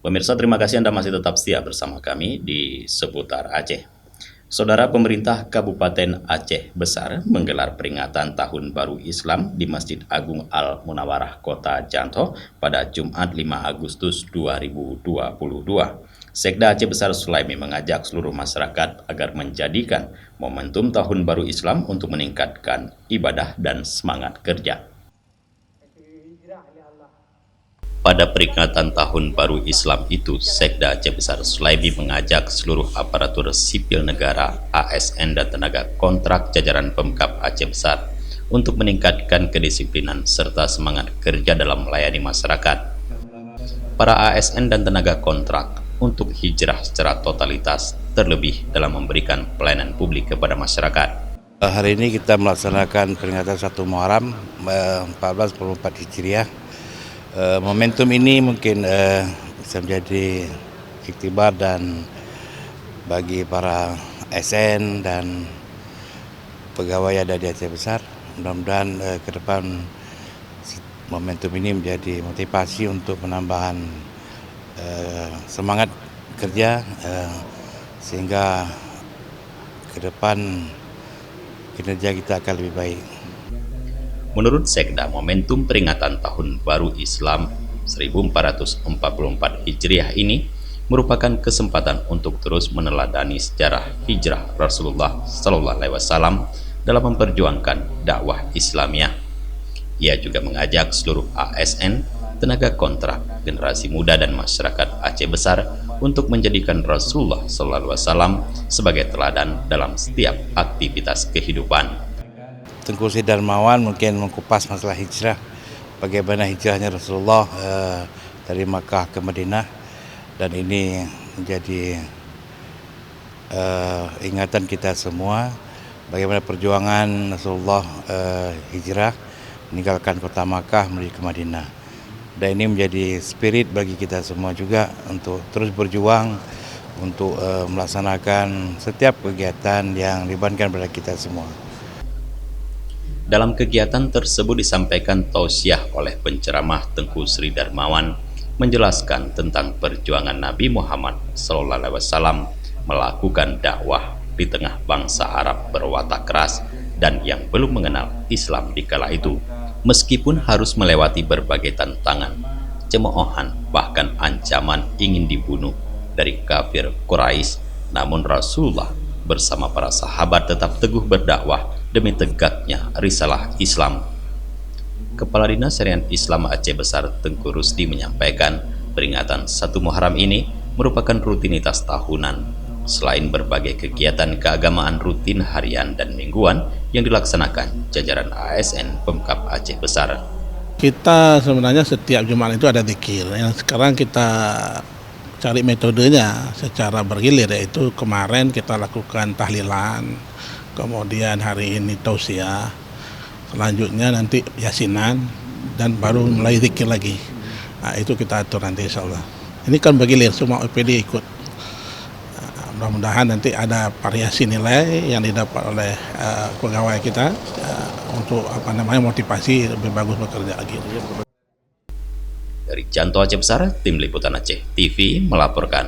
Pemirsa, terima kasih Anda masih tetap setia bersama kami di Seputar Aceh. Saudara, pemerintah Kabupaten Aceh Besar menggelar peringatan Tahun Baru Islam di Masjid Agung Al-Munawarah Kota Janto pada Jumat 5 Agustus 2022. Sekda Aceh Besar Sulaimi mengajak seluruh masyarakat agar menjadikan momentum Tahun Baru Islam untuk meningkatkan ibadah dan semangat kerja. Pada peringatan Tahun Baru Islam itu, Sekda Aceh Besar Sulaimi mengajak seluruh aparatur sipil negara, ASN dan tenaga kontrak jajaran Pemkab Aceh Besar untuk meningkatkan kedisiplinan serta semangat kerja dalam melayani masyarakat. Para ASN dan tenaga kontrak untuk hijrah secara totalitas, terlebih dalam memberikan pelayanan publik kepada masyarakat. Hari ini kita melaksanakan peringatan 1 Muharram 1444 Hijriah. Momentum ini mungkin bisa menjadi iktibar dan bagi para ASN dan pegawai yang ada di Aceh Besar. Mudah-mudahan ke depan momentum ini menjadi motivasi untuk penambahan semangat kerja sehingga ke depan kinerja kita akan lebih baik. Menurut Sekda, momentum peringatan Tahun Baru Islam 1444 Hijriah ini merupakan kesempatan untuk terus meneladani sejarah hijrah Rasulullah SAW dalam memperjuangkan dakwah Islamiyah. Ia juga mengajak seluruh ASN, tenaga kontrak, generasi muda dan masyarakat Aceh Besar untuk menjadikan Rasulullah SAW sebagai teladan dalam setiap aktivitas kehidupan. Tengku Sri Darmawan mungkin mengupas masalah hijrah, bagaimana hijrahnya Rasulullah dari Makkah ke Madinah, dan ini menjadi ingatan kita semua bagaimana perjuangan Rasulullah hijrah meninggalkan kota Makkah menuju ke Madinah. Dan ini menjadi spirit bagi kita semua juga untuk terus berjuang untuk melaksanakan setiap kegiatan yang dibebankan pada kita semua. Dalam kegiatan tersebut disampaikan tausiah oleh penceramah Tengku Sri Darmawan menjelaskan tentang perjuangan Nabi Muhammad SAW melakukan dakwah di tengah bangsa Arab berwatak keras dan yang belum mengenal Islam di kala itu, meskipun harus melewati berbagai tantangan, cemoohan, bahkan ancaman ingin dibunuh dari kafir Quraisy, namun Rasulullah bersama para sahabat tetap teguh berdakwah demi tegaknya risalah Islam. Kepala Dinas Syariat Islam Aceh Besar Tengku Rusdi menyampaikan peringatan 1 Muharram ini merupakan rutinitas tahunan selain berbagai kegiatan keagamaan rutin harian dan mingguan yang dilaksanakan jajaran ASN Pemkab Aceh Besar. Kita sebenarnya setiap Jumat itu ada zikir. Yang sekarang kita cari metodenya secara bergilir, yaitu kemarin kita lakukan tahlilan, kemudian hari ini tausiah, selanjutnya nanti yasinan, dan baru mulai zikir lagi. Nah, itu kita atur nanti insya Allah. Ini kan bergilir, semua OPD ikut. Mudah-mudahan nanti ada variasi nilai yang didapat oleh pegawai kita untuk motivasi lebih bagus bekerja lagi. Dari Janto Aceh Besar, Tim Liputan Aceh TV melaporkan.